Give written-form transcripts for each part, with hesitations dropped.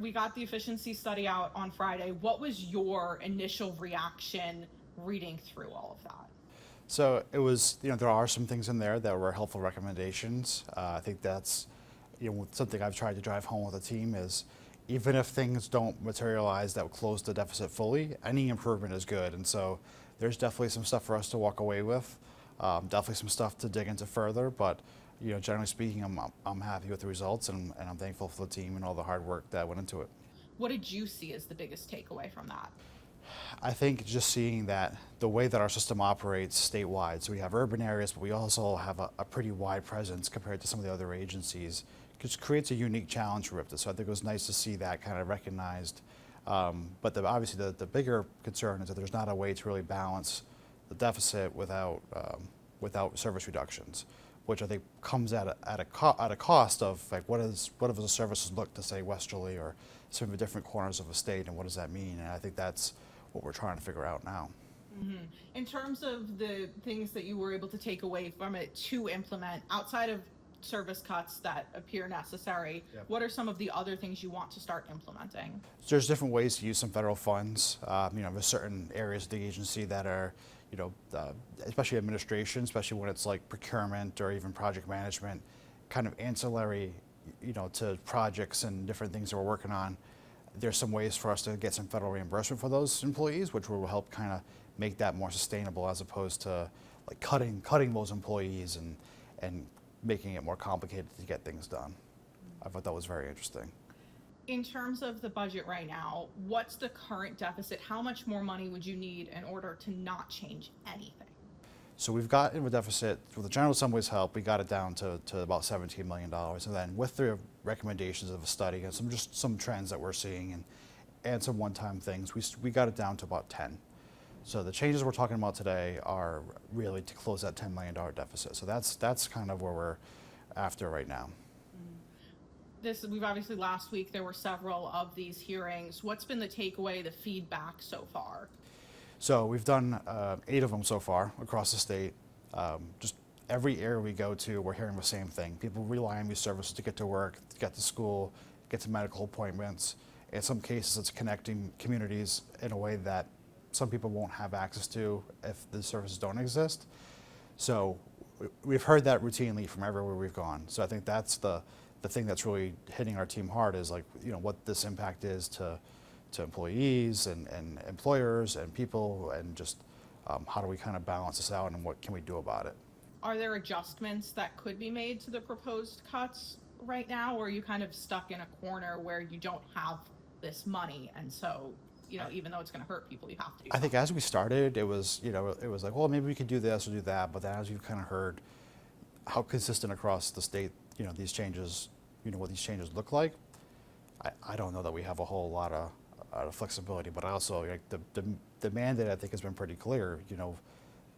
We got the efficiency study out on Friday. What was your initial reaction reading through all of that? So it was, there are some things in there that were helpful recommendations. I think that's, something I've tried to drive home with the team is even if things don't materialize that will close the deficit fully, any improvement is good. And so there's definitely some stuff for us to walk away with, definitely some stuff to dig into further, but generally speaking, I'm happy with the results and I'm thankful for the team and all the hard work that went into it. What did you see as the biggest takeaway from that? I think just seeing that the way that our system operates statewide, so we have urban areas, but we also have a pretty wide presence compared to some of the other agencies, just creates a unique challenge for RIPTA. So I think it was nice to see that kind of recognized. But obviously the bigger concern is that there's not a way to really balance the deficit without service reductions, which I think comes at a cost of like what does the services look to say westerly or some of the different corners of a state, and what does that mean? And I think that's what we're trying to figure out now. Mm-hmm. In terms of the things that you were able to take away from it to implement outside of service cuts that appear necessary, yep, what are some of the other things you want to start implementing? So there's different ways to use some federal funds. There's certain areas of the agency that are, especially administration, especially when it's like procurement or even project management, kind of ancillary, to projects and different things that we're working on. There's some ways for us to get some federal reimbursement for those employees, which will help kind of make that more sustainable as opposed to like cutting those employees and making it more complicated to get things done. I thought that was very interesting. In terms of the budget right now, what's the current deficit? How much more money would you need in order to not change anything? So we've got in a deficit, with the General Assembly's help, we got it down to about $17 million. And then with the recommendations of a study and some trends that we're seeing and some one-time things, we got it down to about 10. So the changes we're talking about today are really to close that $10 million deficit. So that's kind of where we're after right now. We've obviously last week there were several of these hearings. What's been the takeaway, the feedback so far? So we've done 8 of them so far across the state. Just every area we go to, we're hearing the same thing. People rely on these services to get to work, to get to school, get to medical appointments. In some cases, it's connecting communities in a way that some people won't have access to if the services don't exist. So we've heard that routinely from everywhere we've gone. So I think that's the thing that's really hitting our team hard is like, what this impact is to employees and employers and people, and just how do we kind of balance this out and what can we do about it? Are there adjustments that could be made to the proposed cuts right now, or are you kind of stuck in a corner where you don't have this money and so even though it's going to hurt people, you have to do something? I think as we started, it was like, well, maybe we could do this or do that, but then as you've kind of heard how consistent across the state these changes, what these changes look like, I don't know that we have a whole lot of flexibility, but also like the mandate I think has been pretty clear,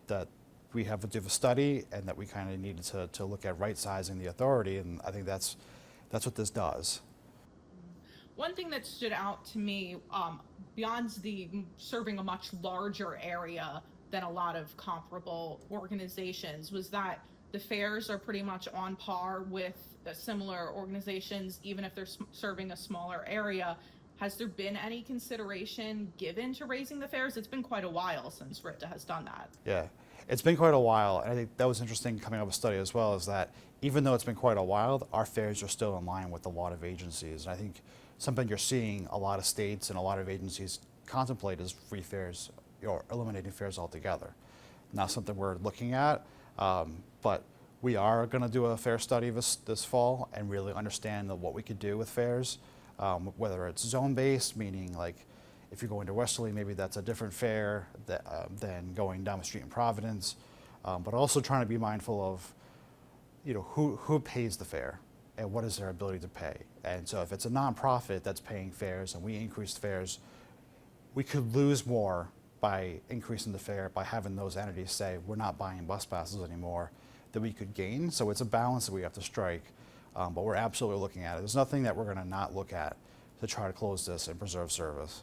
that we have to do a study and that we kind of needed to look at right sizing the authority, and I think that's what this does. One thing that stood out to me, beyond the serving a much larger area than a lot of comparable organizations, was that the fares are pretty much on par with similar organizations, even if they're serving a smaller area. Has there been any consideration given to raising the fares? It's been quite a while since RIPTA has done that. Yeah, it's been quite a while. And I think that was interesting coming up with a study as well, is that even though it's been quite a while, our fares are still in line with a lot of agencies. And I think something you're seeing a lot of states and a lot of agencies contemplate is free fares or eliminating fares altogether. Not something we're looking at, but we are going to do a fare study this fall and really understand what we could do with fares. Whether it's zone-based, meaning like if you're going to Westerly, maybe that's a different fare than going down the street in Providence, but also trying to be mindful of, who pays the fare and what is their ability to pay. And so if it's a nonprofit that's paying fares and we increase fares, we could lose more by increasing the fare, by having those entities say, we're not buying bus passes anymore, that we could gain. So it's a balance that we have to strike. But we're absolutely looking at it. There's nothing that we're going to not look at to try to close this and preserve service.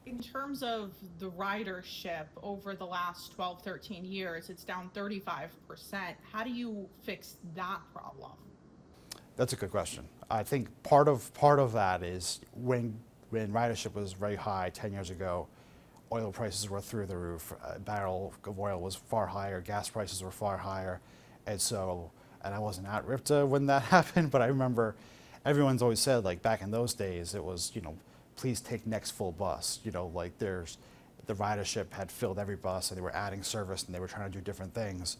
In terms of the ridership over the last 12, 13 years, it's down 35%. How do you fix that problem? That's a good question. I think part of that is when ridership was very high 10 years ago, oil prices were through the roof. A barrel of oil was far higher, gas prices were far higher, and I wasn't at RIPTA when that happened, but I remember everyone's always said, like, back in those days, it was, please take next full bus. Like, the ridership had filled every bus, and they were adding service, and they were trying to do different things.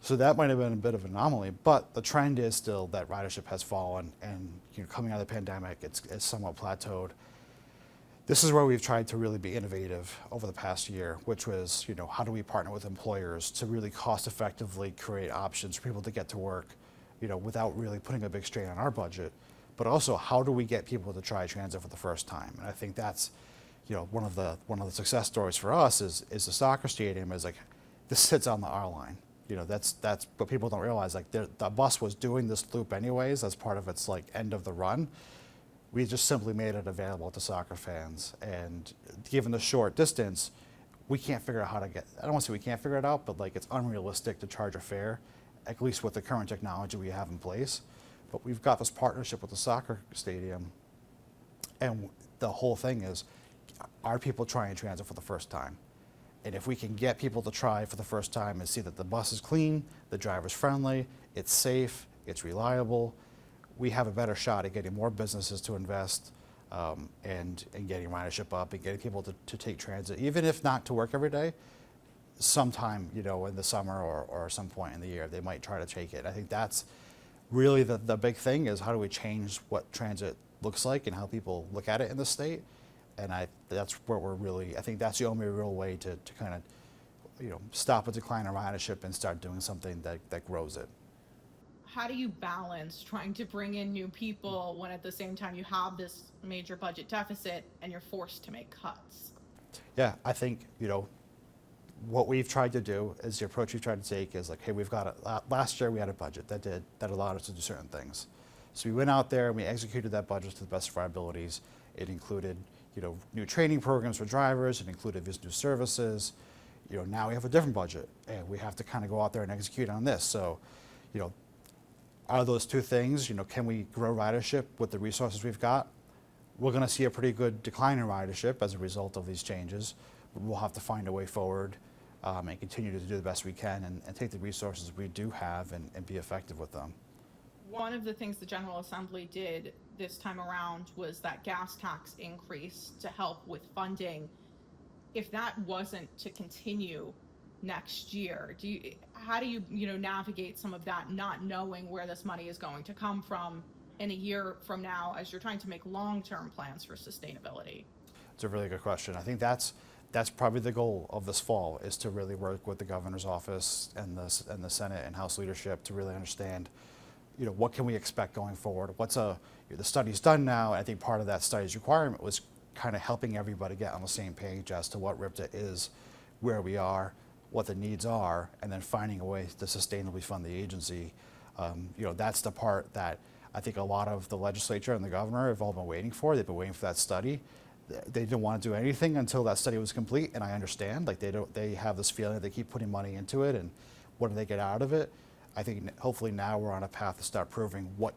So that might have been a bit of an anomaly, but the trend is still that ridership has fallen, and coming out of the pandemic, it's somewhat plateaued. This is where we've tried to really be innovative over the past year, which was, how do we partner with employers to really cost effectively create options for people to get to work, without really putting a big strain on our budget, but also how do we get people to try transit for the first time? And I think that's, one of the success stories for us is the soccer stadium is like, this sits on the R line. That's what people don't realize. Like, the bus was doing this loop anyways as part of its like end of the run. We just simply made it available to soccer fans, and given the short distance, we can't figure out how to get. I don't want to say we can't figure it out, but like, it's unrealistic to charge a fare, at least with the current technology we have in place. But we've got this partnership with the soccer stadium, and the whole thing is, are people trying transit for the first time? And if we can get people to try for the first time and see that the bus is clean, the driver's friendly, it's safe, it's reliable, we have a better shot at getting more businesses to invest, and getting ridership up and getting people to take transit, even if not to work every day, sometime, in the summer or some point in the year, they might try to take it. I think that's really the big thing, is how do we change what transit looks like and how people look at it in the state. And that's where I think that's the only real way to kind of, stop a decline in ridership and start doing something that grows it. How do you balance trying to bring in new people when at the same time you have this major budget deficit and you're forced to make cuts? Yeah, I think, what we've tried to do is the approach we've tried to take is like, hey, last year we had a budget that allowed us to do certain things. So we went out there and we executed that budget to the best of our abilities. It included, new training programs for drivers. It included new services. Now we have a different budget, and we have to kind of go out there and execute on this. So, are those two things, can we grow ridership with the resources we've got? We're going to see a pretty good decline in ridership as a result of these changes. But we'll have to find a way forward, and continue to do the best we can and take the resources we do have and be effective with them. One of the things the General Assembly did this time around was that gas tax increase to help with funding. If that wasn't to continue next year, how do you navigate some of that, not knowing where this money is going to come from in a year from now as you're trying to make long-term plans for sustainability? It's a really good question. I think that's probably the goal of this fall, is to really work with the governor's office and the Senate and House leadership to really understand, what can we expect going forward? The study's done now. I think part of that study's requirement was kind of helping everybody get on the same page as to what RIPTA is, where we are, what the needs are, and then finding a way to sustainably fund the agency. That's the part that I think a lot of the legislature and the governor have all been waiting for. They've been waiting for that study. They didn't want to do anything until that study was complete, and I understand. Like, they have this feeling that they keep putting money into it, and what do they get out of it? I think hopefully now we're on a path to start proving what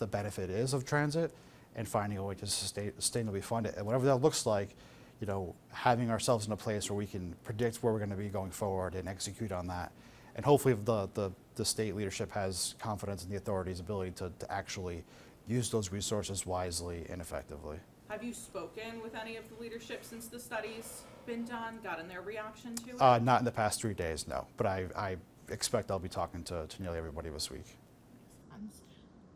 the benefit is of transit and finding a way to sustainably fund it. And whatever that looks like, having ourselves in a place where we can predict where we're going to be going forward and execute on that. And hopefully the state leadership has confidence in the authorities' ability to actually use those resources wisely and effectively. Have you spoken with any of the leadership since the study's been done, gotten their reaction to it? Not in the past 3 days, no. But I expect I'll be talking to nearly everybody this week.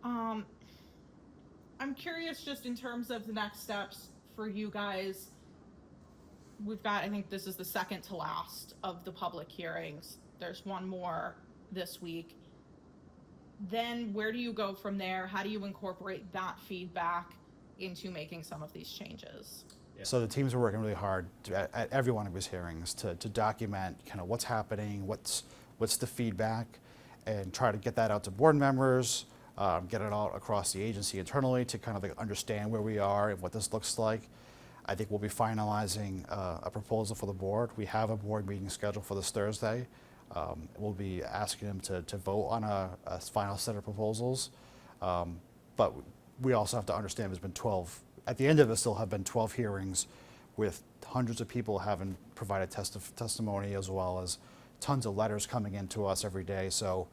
I'm curious, just in terms of the next steps for you guys. We've got, I think this is the second to last of the public hearings. There's one more this week. Then where do you go from there? How do you incorporate that feedback into making some of these changes? So the teams are working really hard at every one of these hearings to document kind of what's happening, what's the feedback, and try to get that out to board members, get it out across the agency internally to kind of like understand where we are and what this looks like. I think we'll be finalizing a proposal for the board. We have a board meeting scheduled for this Thursday. We'll be asking them to vote on a final set of proposals. But we also have to understand there's been 12, at the end of it still have been 12 hearings with hundreds of people having provided testimony, as well as tons of letters coming in to us every day. So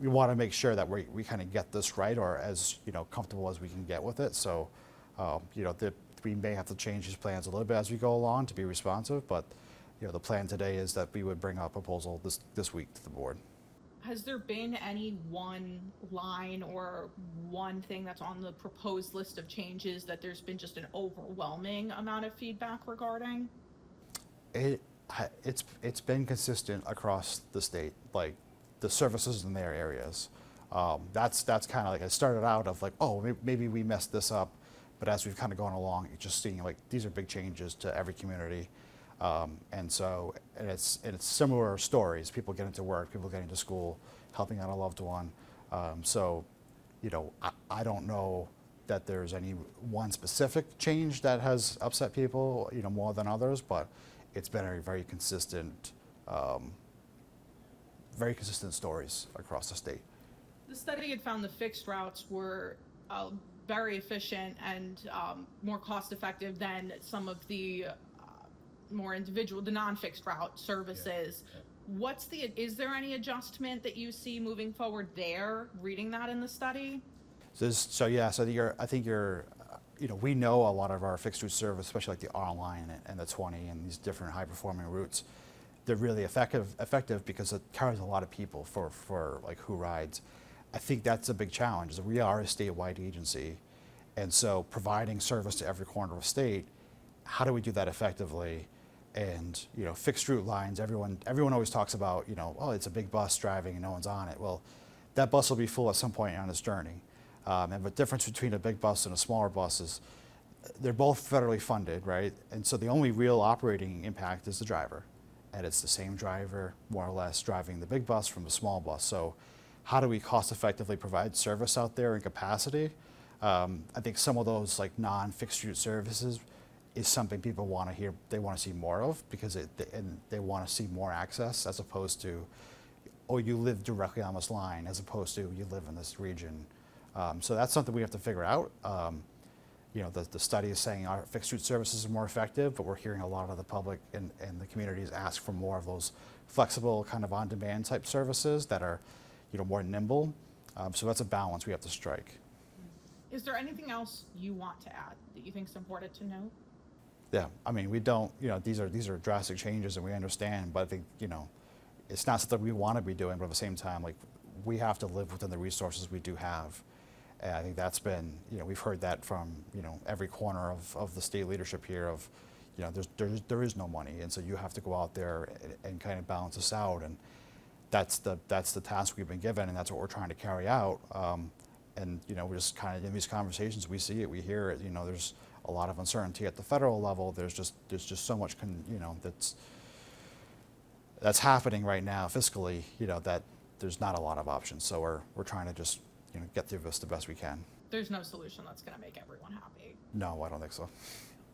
we want to make sure that we kind of get this right, or as comfortable as we can get with it. So we may have to change these plans a little bit as we go along to be responsive, but the plan today is that we would bring our proposal this week to the board. Has there been any one line or one thing that's on the proposed list of changes that there's been just an overwhelming amount of feedback regarding? It's been consistent across the state, like the services in their areas. That's kind of like, it started out of like, oh, maybe we messed this up, but as we've kind of gone along, you're just seeing like these are big changes to every community. And it's similar stories, people getting to work, people getting to school, helping out a loved one. I don't know that there's any one specific change that has upset people, more than others, but it's been a very consistent stories across the state. The study had found the fixed routes were very efficient and more cost effective than some of the more individual, the non-fixed route services. Yeah. Is there any adjustment that you see moving forward there, reading that in the study? We know a lot of our fixed route service, especially like the R line and the 20 and these different high performing routes, they're really effective because it carries a lot of people for like who rides. I think that's a big challenge, is that we are a statewide agency, and so providing service to every corner of the state, how do we do that effectively? And fixed route lines, everyone always talks about, oh, it's a big bus driving and no one's on it. Well, that bus will be full at some point on its journey. And the difference between a big bus and a smaller bus is they're both federally funded, right? And so the only real operating impact is the driver. And it's the same driver, more or less, driving the big bus from the small bus. So how do we cost effectively provide service out there in capacity? I think some of those like non-fixed route services is something people want to hear, they want to see more of, because they want to see more access, as opposed to, oh, you live directly on this line, as opposed to you live in this region. So that's something we have to figure out. The study is saying our fixed route services are more effective, but we're hearing a lot of the public and the communities ask for more of those flexible kind of on-demand type services that are more nimble. So that's a balance we have to strike. Is there anything else you want to add that you think is important to know? Yeah, I mean, we don't, these are drastic changes, and we understand, but I think, it's not something we want to be doing, but at the same time, like, we have to live within the resources we do have. And I think that's been, we've heard that from, every corner of the state leadership here of, there is no money, and so you have to go out there and kind of balance this out, and that's the task we've been given, and that's what we're trying to carry out. And we're just kind of in these conversations, we see it, we hear it. There's a lot of uncertainty at the federal level. There's just so much that's happening right now fiscally. That there's not a lot of options. So we're trying to just get through this the best we can. There's no solution that's going to make everyone happy. No, I don't think so.